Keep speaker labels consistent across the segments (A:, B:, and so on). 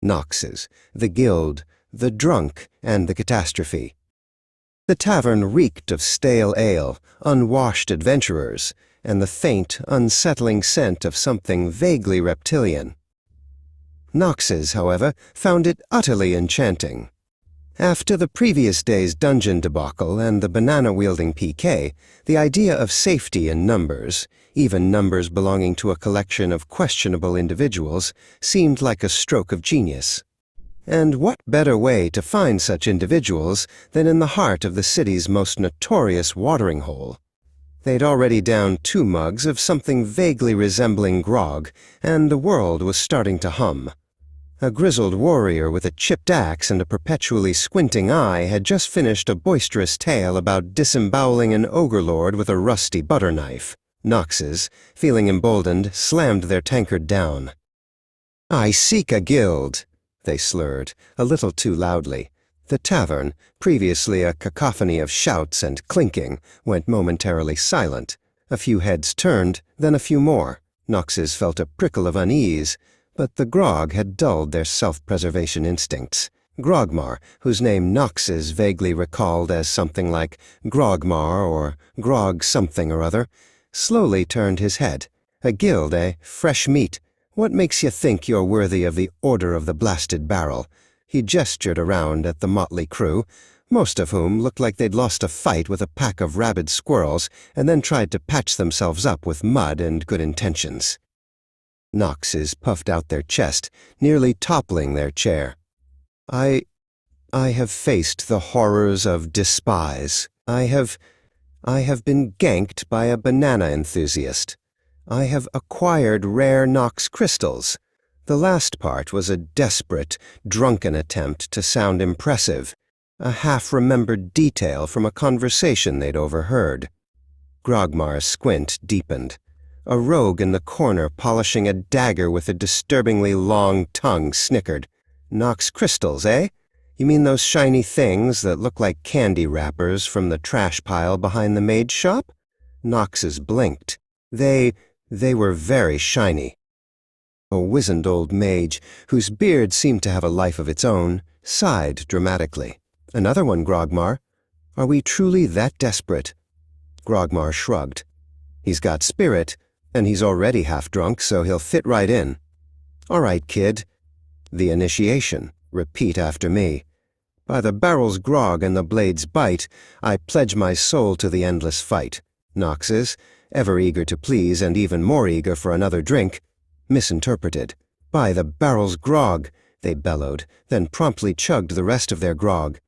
A: Knox's, the Guild, the Drunk, and the Catastrophe. The tavern reeked of stale ale, unwashed adventurers, and the faint, unsettling scent of something vaguely reptilian. Knox's, however, found it utterly enchanting. After the previous day's dungeon debacle and the banana-wielding PK, the idea of safety in numbers, even numbers belonging to a collection of questionable individuals, seemed like a stroke of genius. And what better way to find such individuals than in the heart of the city's most notorious watering hole? They'd already downed 2 mugs of something vaguely resembling grog, and the world was starting to hum. A grizzled warrior with a chipped axe and a perpetually squinting eye had just finished a boisterous tale about disemboweling an ogre lord with a rusty butter knife. Knox's, feeling emboldened, slammed their tankard down. "I seek a guild," they slurred, a little too loudly. The tavern, previously a cacophony of shouts and clinking, went momentarily silent. A few heads turned, then a few more. Knox's felt a prickle of unease, but the grog had dulled their self-preservation instincts. Grogmar, whose name Knox's vaguely recalled as something like Grogmar or Grog something or other, slowly turned his head. "A guild, eh? Fresh meat. What makes you think you're worthy of the Order of the Blasted Barrel?" He gestured around at the motley crew, most of whom looked like they'd lost a fight with a pack of rabid squirrels and then tried to patch themselves up with mud and good intentions. Knox's puffed out their chest, nearly toppling their chair. I have faced the horrors of despise. I have been ganked by a banana enthusiast. I have acquired rare Knox crystals. The last part was a desperate, drunken attempt to sound impressive, a half-remembered detail from a conversation they'd overheard. Grogmar's squint deepened. A rogue in the corner polishing a dagger with a disturbingly long tongue snickered. "Knox crystals, eh? You mean those shiny things that look like candy wrappers from the trash pile behind the maid's shop?" Knox's blinked. They were very shiny. A wizened old mage, whose beard seemed to have a life of its own, sighed dramatically. "Another one, Grogmar. Are we truly that desperate?" Grogmar shrugged. "He's got spirit, and he's already half drunk, so he'll fit right in." "All right, kid. The initiation. Repeat after me. By the barrel's grog and the blade's bite, I pledge my soul to the endless fight." Knox's, ever eager to please and even more eager for another drink, misinterpreted. "By the barrel's grog," they bellowed, then promptly chugged the rest of their grog.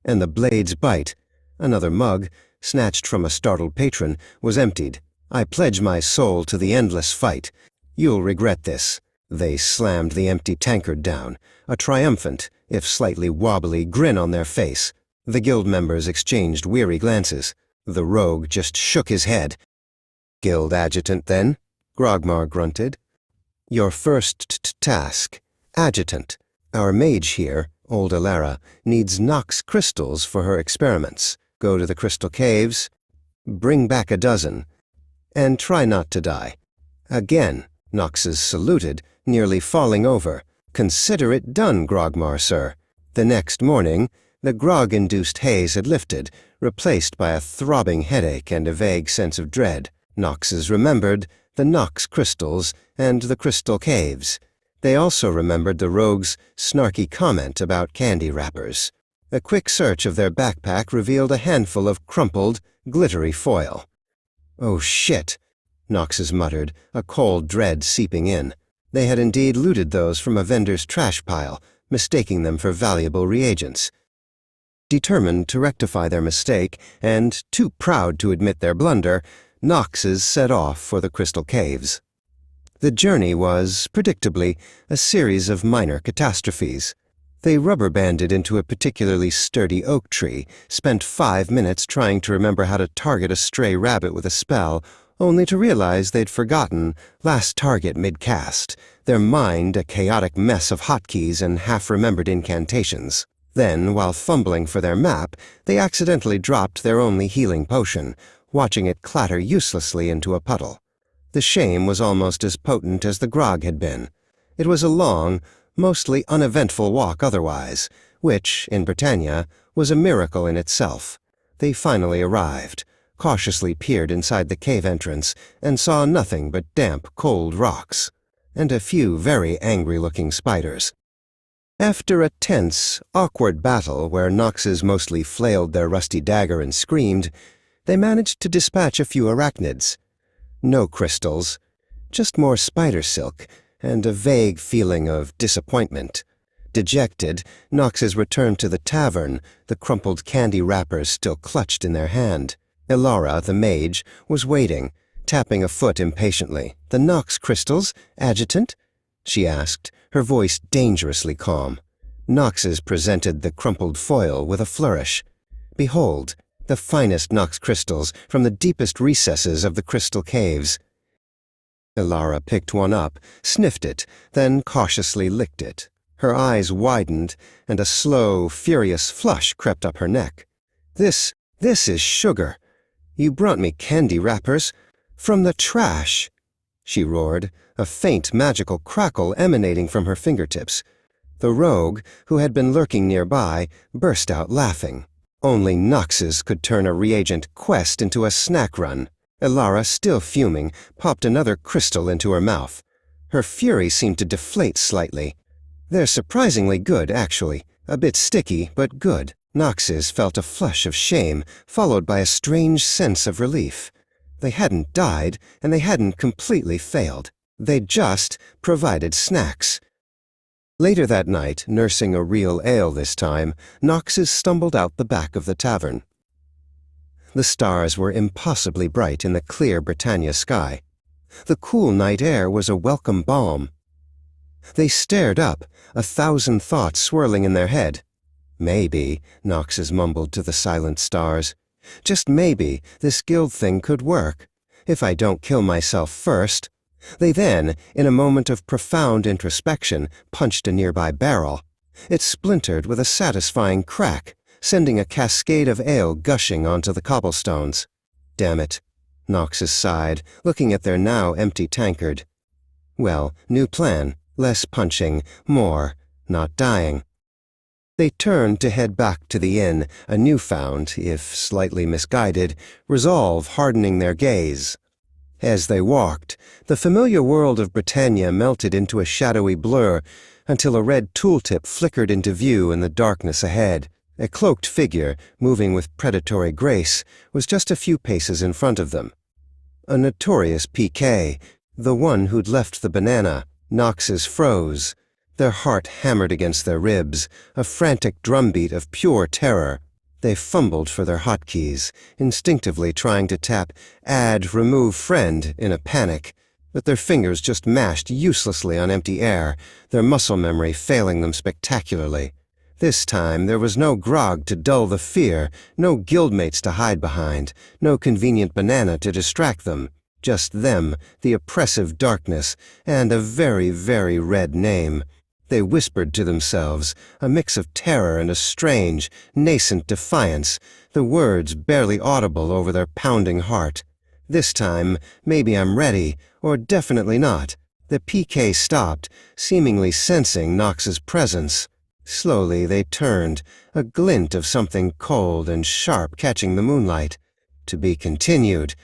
A: "And the blade's bite." Another mug, snatched from a startled patron, was emptied. "I pledge my soul to the endless fight. You'll regret this." They slammed the empty tankard down, a triumphant, if slightly wobbly, grin on their face. The guild members exchanged weary glances. The rogue just shook his head. "Guild adjutant, then?" Grogmar grunted. "Your first task. Adjutant. Our mage here, old Alara, needs Knox crystals for her experiments. Go to the crystal caves. Bring back a dozen. And try not to die." Again, Knox's saluted, nearly falling over. "Consider it done, Grogmar, sir." The next morning, the grog-induced haze had lifted, replaced by a throbbing headache and a vague sense of dread. Knox's remembered the Knox crystals and the crystal caves. They also remembered the rogue's snarky comment about candy wrappers. A quick search of their backpack revealed a handful of crumpled, glittery foil. "Oh shit," Knox's muttered, a cold dread seeping in. They had indeed looted those from a vendor's trash pile, mistaking them for valuable reagents. Determined to rectify their mistake, and too proud to admit their blunder, Knox's set off for the crystal caves. The journey was, predictably, a series of minor catastrophes. They rubber-banded into a particularly sturdy oak tree, spent 5 minutes trying to remember how to target a stray rabbit with a spell, only to realize they'd forgotten, last target mid-cast, their mind a chaotic mess of hotkeys and half-remembered incantations. Then, while fumbling for their map, they accidentally dropped their only healing potion, watching it clatter uselessly into a puddle. The shame was almost as potent as the grog had been. It was a long, mostly uneventful walk otherwise, which, in Britannia, was a miracle in itself. They finally arrived, cautiously peered inside the cave entrance, and saw nothing but damp, cold rocks, and a few very angry-looking spiders. After a tense, awkward battle where Noxes mostly flailed their rusty dagger and screamed, they managed to dispatch a few arachnids. No crystals, just more spider silk, and a vague feeling of disappointment. Dejected, Noxes returned to the tavern, the crumpled candy wrappers still clutched in their hand. Ilara, the mage, was waiting, tapping a foot impatiently. "The Nox crystals, adjutant?" she asked, her voice dangerously calm. Noxes presented the crumpled foil with a flourish. "Behold, the finest Nox crystals from the deepest recesses of the crystal caves." Ilara picked one up, sniffed it, then cautiously licked it. Her eyes widened, and a slow, furious flush crept up her neck. This is sugar. You brought me candy wrappers. From the trash," she roared, a faint magical crackle emanating from her fingertips. The rogue, who had been lurking nearby, burst out laughing. Only Noxes could turn a reagent quest into a snack run. Ilara, still fuming, popped another crystal into her mouth. Her fury seemed to deflate slightly. "They're surprisingly good, actually. A bit sticky, but good." Noxes felt a flush of shame, followed by a strange sense of relief. They hadn't died, and they hadn't completely failed. They'd just provided snacks. Later that night, nursing a real ale this time, Noxes stumbled out the back of the tavern. The stars were impossibly bright in the clear Britannia sky. The cool night air was a welcome balm. They stared up, 1,000 thoughts swirling in their head. "Maybe," Noxes mumbled to the silent stars, "just maybe this guild thing could work, if I don't kill myself first." They then, in a moment of profound introspection, punched a nearby barrel. It splintered with a satisfying crack, sending a cascade of ale gushing onto the cobblestones. "Damn it," Noxes sighed, looking at their now empty tankard. Well, new plan, less punching, more not dying. They turned to head back to the inn, a newfound, if slightly misguided, resolve hardening their gaze. As they walked, the familiar world of Britannia melted into a shadowy blur until a red tooltip flickered into view in the darkness ahead. A cloaked figure, moving with predatory grace, was just a few paces in front of them. A notorious PK, the one who'd left the banana. Noxes froze. Their heart hammered against their ribs, a frantic drumbeat of pure terror. They fumbled for their hotkeys, instinctively trying to tap Add Remove Friend in a panic, but their fingers just mashed uselessly on empty air, their muscle memory failing them spectacularly. This time there was no grog to dull the fear, no guildmates to hide behind, no convenient banana to distract them. Just them, the oppressive darkness, and a very, very red name. They whispered to themselves, a mix of terror and a strange, nascent defiance, the words barely audible over their pounding heart. This time, maybe I'm ready, or definitely not. The PK stopped, seemingly sensing Nox's presence. Slowly they turned, a glint of something cold and sharp catching the moonlight. To be continued,